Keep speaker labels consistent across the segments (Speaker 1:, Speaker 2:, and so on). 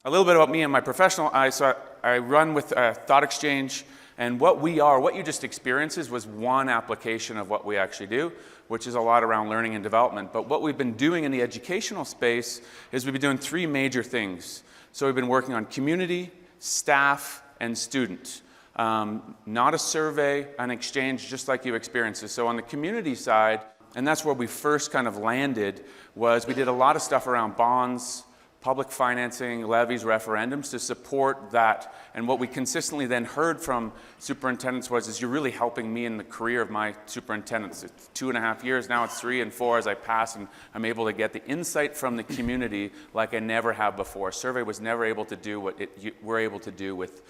Speaker 1: A little bit about me and my professional. I run with Thoughtexchange, and what you just experienced was one application of what we actually do, which is a lot around learning and development. But what we've been doing in the educational space is we've been doing three major things. So we've been working on community, staff, and student. Not a survey, an exchange, just like you experienced. So on the community side, and that's where we first kind of landed, was we did a lot of stuff around bonds, public financing, levies, referendums to support that. And what we consistently then heard from superintendents is you're really helping me in the career of my superintendents. It's 2.5 years, now it's 3 and 4 as I pass, and I'm able to get the insight from the community like I never have before. A survey was never able to do what we're able to do with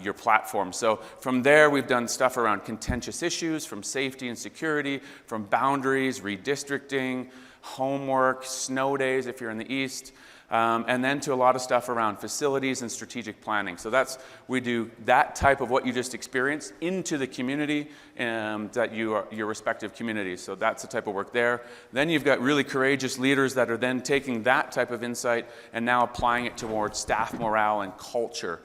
Speaker 1: your platform. So from there, we've done stuff around contentious issues, from safety and security, from boundaries, redistricting, homework, snow days if you're in the east, and then to a lot of stuff around facilities and strategic planning. So we do that type of what you just experienced into the community, your respective communities. So that's the type of work there. Then you've got really courageous leaders that are then taking that type of insight and now applying it towards staff morale and culture,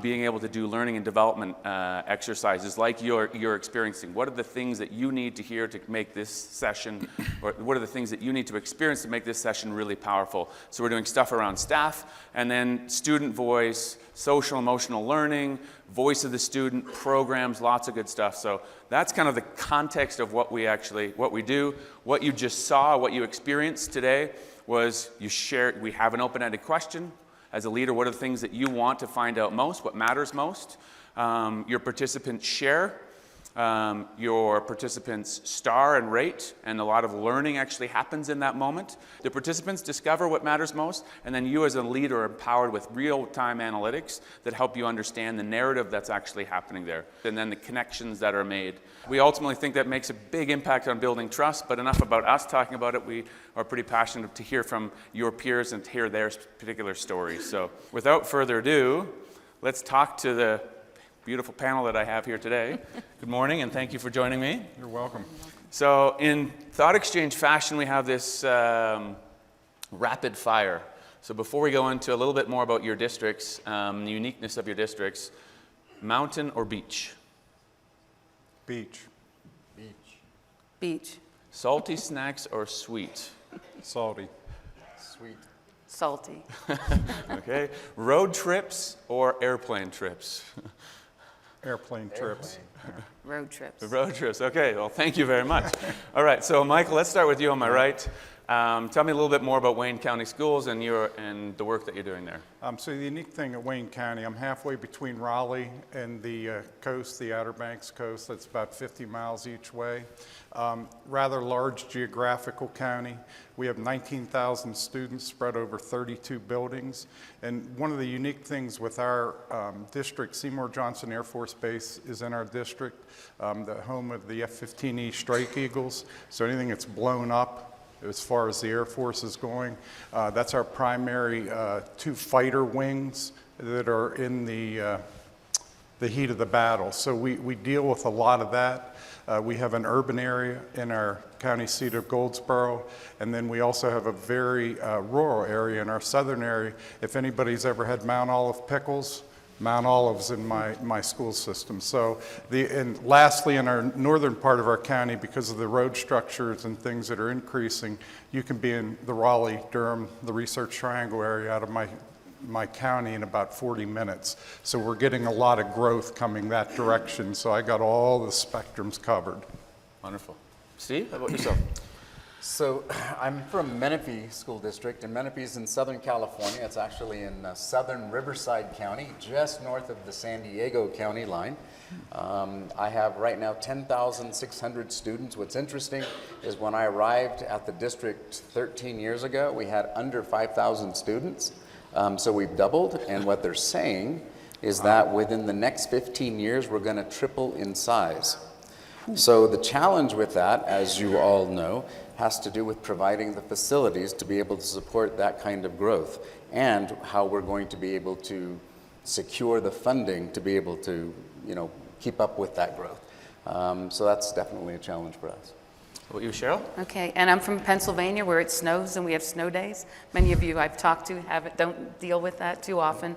Speaker 1: being able to do learning and development exercises like you're experiencing. What are the things that you need to hear to make this session, or what are the things that you need to experience to make this session really powerful? So we're doing stuff around staff, and then student voice, social emotional learning, voice of the student, programs, lots of good stuff. So that's kind of the context of what we do. What you just saw, what you experienced today was we have an open-ended question. As a leader, what are the things that you want to find out most, what matters most? Your participants share. Your participants star and rate, and a lot of learning actually happens in that moment. The participants discover what matters most, and then you as a leader are empowered with real-time analytics that help you understand the narrative that's actually happening there, and then the connections that are made. We ultimately think that makes a big impact on building trust, but enough about us talking about it. We are pretty passionate to hear from your peers and to hear their particular stories. So without further ado, let's talk to the beautiful panel that I have here today. Good morning, and thank you for joining me.
Speaker 2: You're welcome.
Speaker 1: So in Thoughtexchange fashion, we have this rapid fire. So before we go into a little bit more about your districts, the uniqueness of your districts, mountain or beach?
Speaker 2: Beach.
Speaker 3: Beach.
Speaker 4: Beach.
Speaker 1: Salty snacks or sweet?
Speaker 2: Salty.
Speaker 3: Sweet.
Speaker 4: Salty.
Speaker 1: Okay. Road trips or airplane trips?
Speaker 2: Airplane trips.
Speaker 4: Road trips.
Speaker 1: Road trips. Okay. Well, thank you very much. All right. So, Michael, let's start with you on my right. Tell me a little bit more about Wayne County Schools and the work that you're doing there.
Speaker 2: So the unique thing at Wayne County, I'm halfway between Raleigh and the coast, the Outer Banks coast. That's about 50 miles each way. Rather large geographical county. We have 19,000 students spread over 32 buildings. And one of the unique things with our district, Seymour Johnson Air Force Base is in our district, the home of the F-15E Strike Eagles. So anything that's blown up, as far as the Air Force is going, that's our primary 2 fighter wings that are in the heat of the battle. So we deal with a lot of that. We have an urban area in our county seat of Goldsboro, and then we also have a very rural area in our southern area. If anybody's ever had Mount Olive pickles, Mount Olive's in my school system. So and lastly, in our northern part of our county, because of the road structures and things that are increasing, you can be in the Raleigh, Durham, the Research Triangle area out of my county in about 40 minutes. So we're getting a lot of growth coming that direction. So I got all the spectrums covered.
Speaker 1: Wonderful. Steve, how about yourself?
Speaker 3: So I'm from Menifee School District, and Menifee's in Southern California. It's actually in southern Riverside County, just north of the San Diego County line. I have right now 10,600 students. What's interesting is when I arrived at the district 13 years ago, we had under 5,000 students. So we've doubled, and what they're saying is that within the next 15 years, we're going to triple in size. So the challenge with that, as you all know, has to do with providing the facilities to be able to support that kind of growth, and how we're going to be able to secure the funding to be able to, keep up with that growth. So that's definitely a challenge for us.
Speaker 1: What about you, Cheryl?
Speaker 4: Okay, and I'm from Pennsylvania where it snows and we have snow days. Many of you I've talked to don't deal with that too often.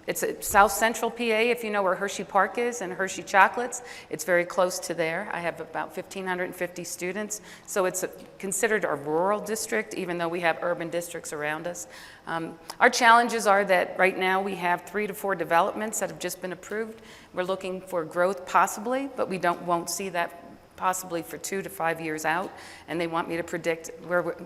Speaker 4: It's a South Central PA, if you know where Hershey Park is and Hershey Chocolates. It's very close to there. I have about 1,550 students, so it's considered a rural district, even though we have urban districts around us. Our challenges are that right now we have 3 to 4 developments that have just been approved. We're looking for growth possibly, but we won't see that possibly for 2 to 5 years out, and they want me to predict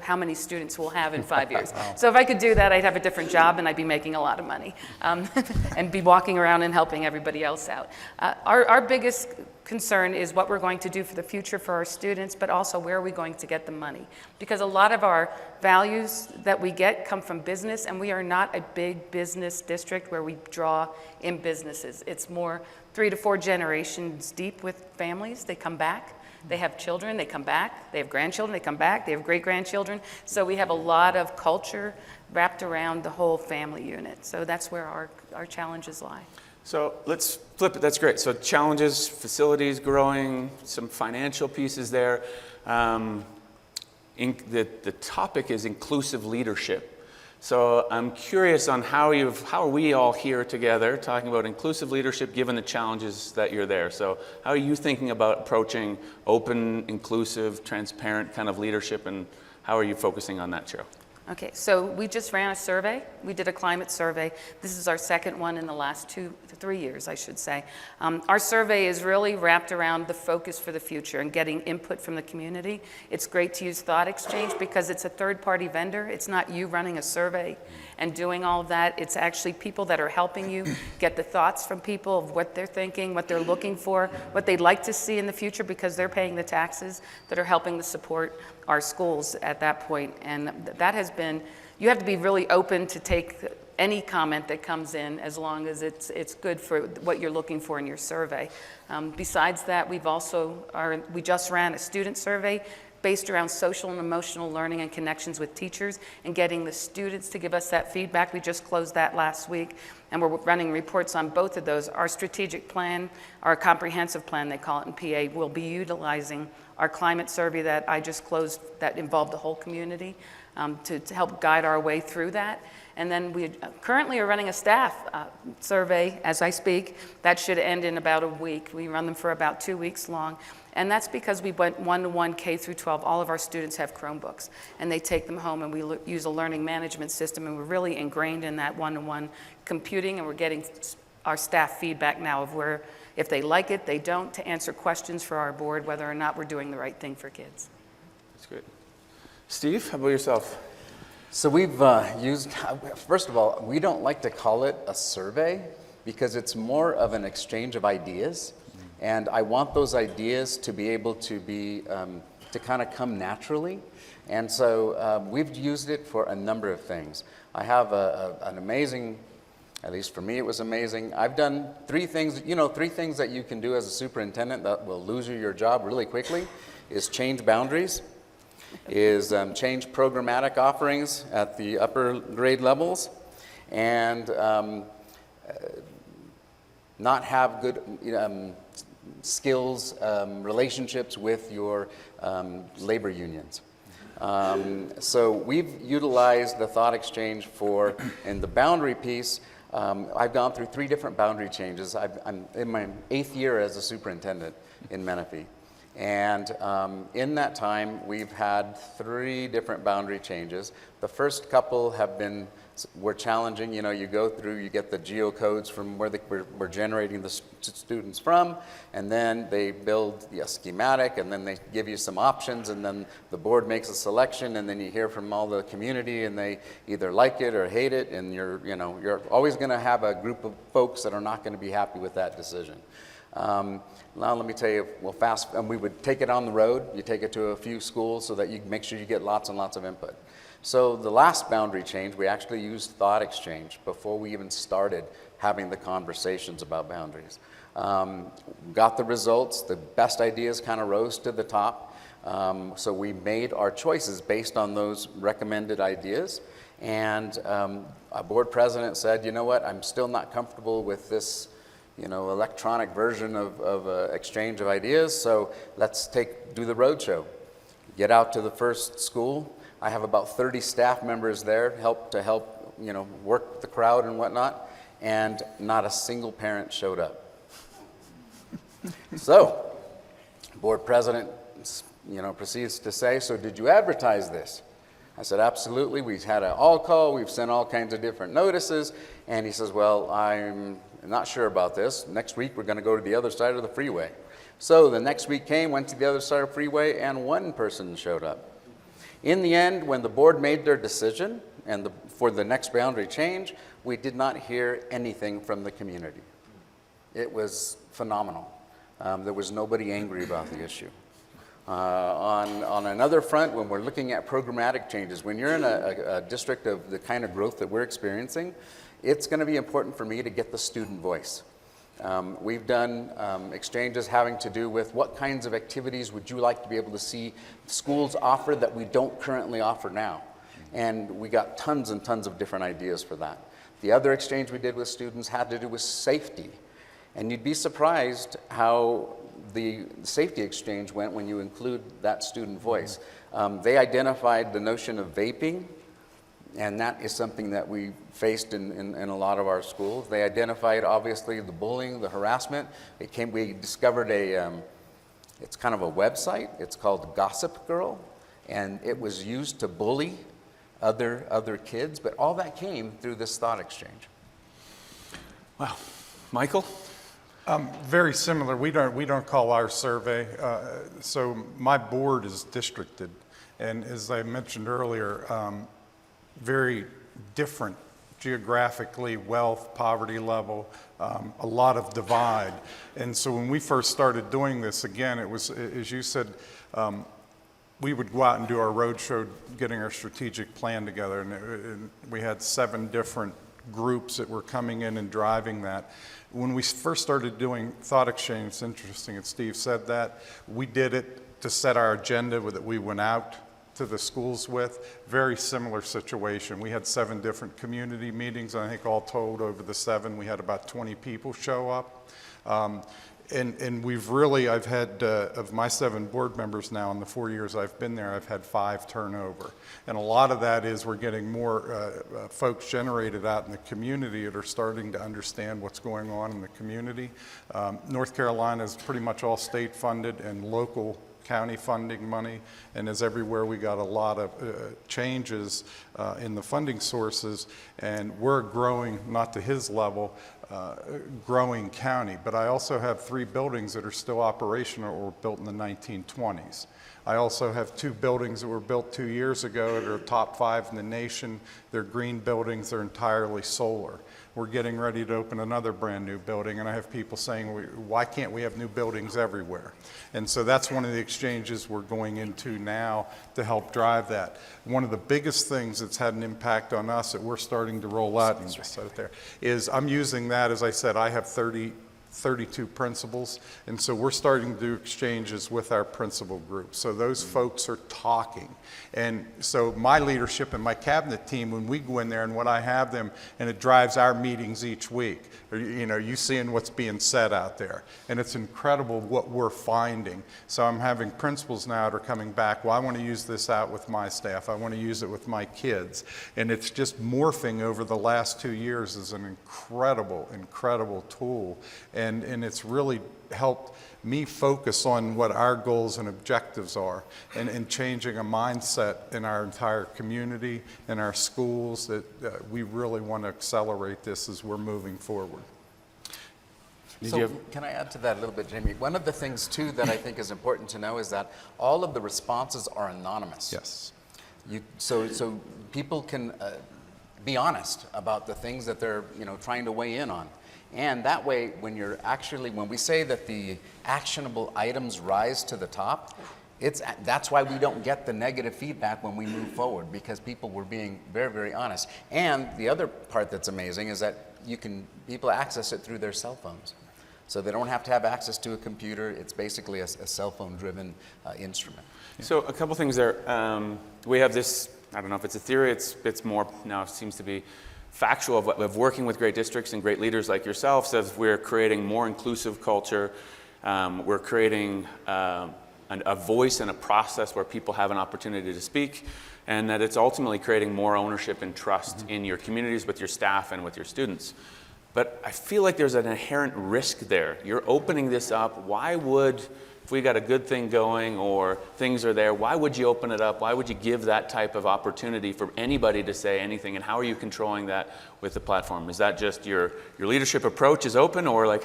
Speaker 4: how many students we'll have in 5 years. So if I could do that, I'd have a different job and I'd be making a lot of money and be walking around and helping everybody else out. Our biggest concern is what we're going to do for the future for our students, but also where are we going to get the money? Because a lot of our values that we get come from business, and we are not a big business district where we draw in businesses. It's more 3 to 4 generations deep with families. They come back. They have children, they come back. They have grandchildren, they come back. They have great-grandchildren. So we have a lot of culture wrapped around the whole family unit. So that's where our challenges lie.
Speaker 1: So let's flip it. That's great. So challenges, facilities growing, some financial pieces there. The topic is inclusive leadership. So I'm curious on how are we all here together talking about inclusive leadership given the challenges that you're there. So how are you thinking about approaching open, inclusive, transparent kind of leadership, and how are you focusing on that, Cheryl?
Speaker 4: Okay, so we just ran a survey. We did a climate survey. This is our second one in the last 2 to 3 years, I should say. Our survey is really wrapped around the focus for the future and getting input from the community. It's great to use Thoughtexchange because it's a third-party vendor. It's not you running a survey and doing all of that. It's actually people that are helping you get the thoughts from people of what they're thinking, what they're looking for, what they'd like to see in the future because they're paying the taxes that are helping to support our schools at that point. And that has been, you have to be really open to take any comment that comes in as long as it's good for what you're looking for in your survey. Besides that, we just ran a student survey based around social and emotional learning and connections with teachers and getting the students to give us that feedback. We just closed that last week, and we're running reports on both of those. Our strategic plan, our comprehensive plan, they call it in PA, will be utilizing our climate survey that I just closed that involved the whole community to help guide our way through that. And then we currently are running a staff survey as I speak. That should end in about a week. We run them for about 2 weeks long. And that's because we went one-to-one K through 12. All of our students have Chromebooks, and they take them home, and we use a learning management system, and we're really ingrained in that one-to-one computing, and we're getting our staff feedback now of where, if they like it, they don't, to answer questions for our board, whether or not we're doing the right thing for kids.
Speaker 1: That's good. Steve, how about yourself?
Speaker 3: So we've used, first of all, we don't like to call it a survey because it's more of an exchange of ideas. And I want those ideas to be able to be, to kind of come naturally. And so we've used it for a number of things. I have an amazing, at least for me it was amazing. I've done 3 things, 3 things that you can do as a superintendent that will lose you your job really quickly is change boundaries, is change programmatic offerings at the upper grade levels, and not have good skills, relationships with your labor unions. So we've utilized the Thoughtexchange for, in the boundary piece, I've gone through 3 different boundary changes. I'm in my 8th year as a superintendent in Menifee. And in that time, we've had 3 different boundary changes. The first couple were challenging. You go through, you get the geocodes from where we're generating the students from, and then they build a schematic, and then they give you some options, and then the board makes a selection, and then you hear from all the community, and they either like it or hate it, and you're always going to have a group of folks that are not going to be happy with that decision. Now let me tell you, and we would take it on the road. You take it to a few schools so that you make sure you get lots and lots of input. So the last boundary change, we actually used Thoughtexchange before we even started having the conversations about boundaries. Got the results, the best ideas kind of rose to the top. So we made our choices based on those recommended ideas. And a board president said, you know what, I'm still not comfortable with this electronic version of exchange of ideas, so let's do the roadshow. get out to the first school. I have about 30 staff members there to help, work the crowd and whatnot, and not a single parent showed up. So, board president, proceeds to say, so did you advertise this? I said, absolutely. We've had an all call. We've sent all kinds of different notices. And he says, well, I'm not sure about this. Next week, we're going to go to the other side of the freeway. So the next week came, went to the other side of the freeway, and one person showed up. In the end, when the board made their decision and for the next boundary change, we did not hear anything from the community. It was phenomenal. There was nobody angry about the issue. On another front, when we're looking at programmatic changes, when you're in a district of the kind of growth that we're experiencing, it's going to be important for me to get the student voice. We've done exchanges having to do with what kinds of activities would you like to be able to see schools offer that we don't currently offer now. And we got tons and tons of different ideas for that. The other exchange we did with students had to do with safety. And you'd be surprised how the safety exchange went when you include that student voice. They identified the notion of vaping, and that is something that we faced in a lot of our schools. They identified, obviously, the bullying, the harassment. We discovered it's kind of a website. It's called Gossip Girl, and it was used to bully other kids, but all that came through this thought exchange.
Speaker 1: Wow. Michael?
Speaker 2: Very similar. We don't call our survey. So my board is districted, and as I mentioned earlier, very different geographically, wealth, poverty level, a lot of divide. And so when we first started doing this, again, it was, as you said, we would go out and do our roadshow, getting our strategic plan together, and we had 7 different groups that were coming in and driving that. When we first started doing Thought Exchange, it's interesting that Steve said that, we did it to set our agenda that we went out to the schools with. Very similar situation. We had 7 different community meetings. I think all told over the 7, we had about 20 people show up. And we've really, I've had, of my 7 board members now, in the 4 years I've been there, I've had 5 turnover. And a lot of that is we're getting more folks generated out in the community that are starting to understand what's going on in the community. North Carolina is pretty much all state funded and local county funding money, and as everywhere we got a lot of changes in the funding sources, and we're growing, not to his level, growing county. But I also have 3 buildings that are still operational or built in the 1920s. I also have 2 buildings that were built 2 years ago that are top 5 in the nation. They're green buildings, they're entirely solar. We're getting ready to open another brand new building, and I have people saying, why can't we have new buildings everywhere? And so that's one of the exchanges we're going into now to help drive that. One of the biggest things that's had an impact on us that we're starting to roll out, and just out there, is I'm using that, as I said, I have 32 principals, and so we're starting to do exchanges with our principal group. So those folks are talking. And so my leadership and my cabinet team, when we go in there and when I have them, and it drives our meetings each week, you seeing what's being said out there. And it's incredible what we're finding. So I'm having principals now that are coming back, well, I want to use this out with my staff. I want to use it with my kids. And it's just morphing over the last 2 years as an incredible, incredible tool. And it's really helped me focus on what our goals and objectives are, and changing a mindset in our entire community and our schools that we really want to accelerate this as we're moving forward.
Speaker 3: So can I add to that a little bit, Jamie? One of the things, too, that I think is important to know is that all of the responses are anonymous.
Speaker 2: Yes.
Speaker 3: So people can be honest about the things that they're trying to weigh in on. And that way, when we say that the actionable items rise to the top, that's why we don't get the negative feedback when we move forward, because people were being very, very honest. And the other part that's amazing is that people access it through their cell phones. So they don't have to have access to a computer. It's basically a cell phone driven instrument.
Speaker 1: So a couple things there. We have this, I don't know if it's a theory, it's more now seems to be factual of working with great districts and great leaders like yourself. Says we're creating more inclusive culture. We're creating a voice and a process where people have an opportunity to speak, and that it's ultimately creating more ownership and trust in your communities with your staff and with your students. But I feel like there's an inherent risk there. You're opening this up. Why would, if we got a good thing going or things are there, why would you open it up? Why would you give that type of opportunity for anybody to say anything? And how are you controlling that with the platform? Is that just your leadership approach is open, or like,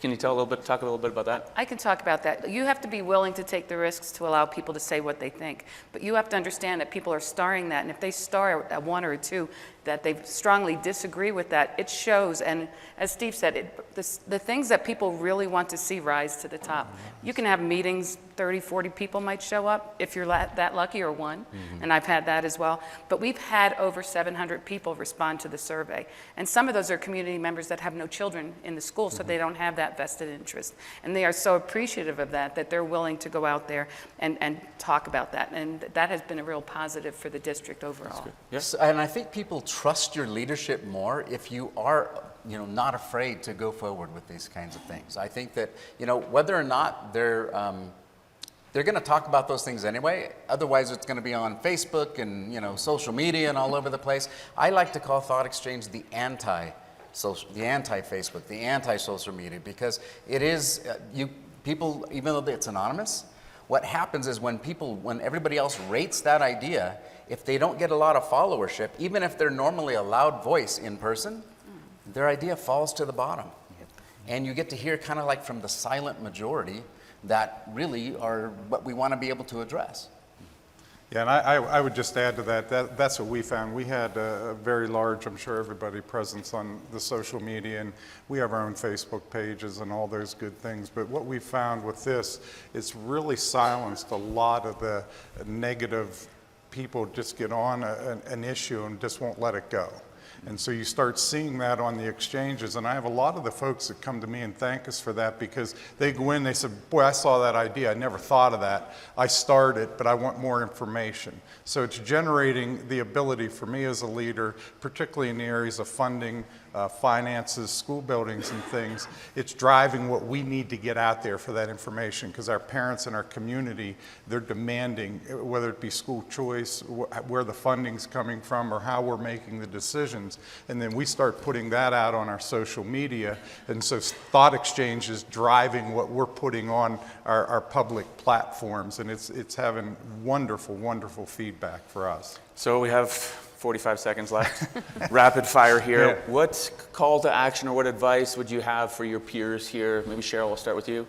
Speaker 1: can you talk a little bit about that?
Speaker 4: I can talk about that. You have to be willing to take the risks to allow people to say what they think. But you have to understand that people are starring that, and if they star a one or a two that they strongly disagree with that, it shows. And as Steve said, the things that people really want to see rise to the top. You can have meetings, 30, 40 people might show up if you're that lucky, or one, and I've had that as well. But we've had over 700 people respond to the survey. And some of those are community members that have no children in the school, so they don't have that vested interest. And they are so appreciative of that they're willing to go out there and talk about that. And that has been a real positive for the district overall.
Speaker 3: Yes, and I think people trust your leadership more if you are, not afraid to go forward with these kinds of things. I think that, whether or not they're going to talk about those things anyway. Otherwise, it's going to be on Facebook and social media and all over the place. I like to call Thoughtexchange the anti-Facebook, the anti-social media, because it is people, even though it's anonymous. What happens is when everybody else rates that idea, if they don't get a lot of followership, even if they're normally a loud voice in person, their idea falls to the bottom. And you get to hear kind of like from the silent majority that really are what we want to be able to address.
Speaker 2: Yeah, and I would just add to that's what we found. We had a very large, I'm sure everybody, presence on the social media, and we have our own Facebook pages and all those good things. But what we found with this, it's really silenced a lot of the negative people just get on an issue and just won't let it go. And so you start seeing that on the exchanges, and I have a lot of the folks that come to me and thank us for that, because they go in, they said, boy, I saw that idea, I never thought of that. I started, but I want more information. So it's generating the ability for me as a leader, particularly in the areas of funding, finances, school buildings and things. It's driving what we need to get out there for that information, because our parents and our community, they're demanding, whether it be school choice, where the funding's coming from, or how we're making the decisions. And then we start putting that out on our social media. And so Thoughtexchange is driving what we're putting on our public platforms. And it's having wonderful, wonderful feedback for us.
Speaker 1: So we have 45 seconds left. Rapid fire here.
Speaker 2: Yeah.
Speaker 1: What call to action or what advice would you have for your peers here? Maybe Cheryl, we'll start with you.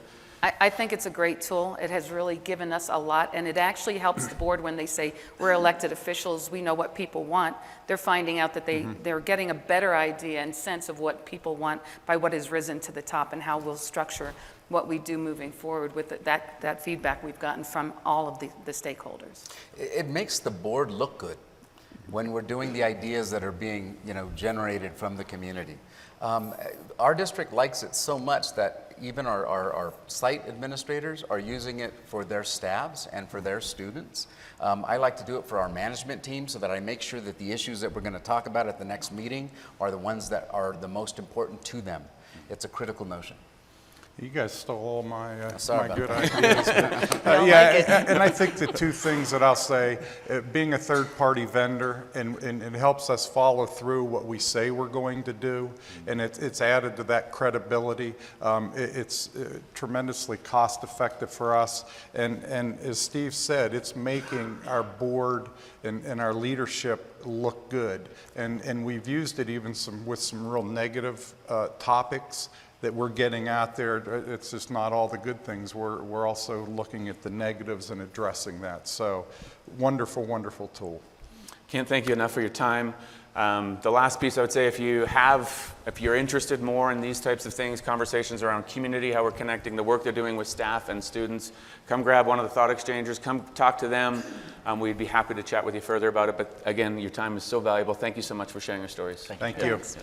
Speaker 4: I think it's a great tool. It has really given us a lot, and it actually helps the board when they say, we're elected officials, we know what people want. They're finding out that they're getting a better idea and sense of what people want by what has risen to the top and how we'll structure what we do moving forward with that feedback we've gotten from all of the stakeholders.
Speaker 3: It makes the board look good when we're doing the ideas that are being generated from the community. Our district likes it so much that even our site administrators are using it for their staffs and for their students. I like to do it for our management team so that I make sure that the issues that we're going to talk about at the next meeting are the ones that are the most important to them. It's a critical notion.
Speaker 2: You guys stole all my good
Speaker 3: that.
Speaker 2: ideas. And I think the two things that I'll say, being a third-party vendor, and it helps us follow through what we say we're going to do, and it's added to that credibility. It's tremendously cost-effective for us, and as Steve said, it's making our board and our leadership look good, and we've used it even with some real negative topics that we're getting out there. It's just not all the good things. We're also looking at the negatives and addressing that. So wonderful, wonderful tool.
Speaker 1: Can't thank you enough for your time. The last piece I would say, if you're interested more in these types of things, conversations around community, how we're connecting, the work they're doing with staff and students, come grab one of the Thought Exchangers, come talk to them. We'd be happy to chat with you further about it. But again, your time is so valuable. Thank you so much for sharing your stories.
Speaker 2: Thank you.
Speaker 4: Thanks.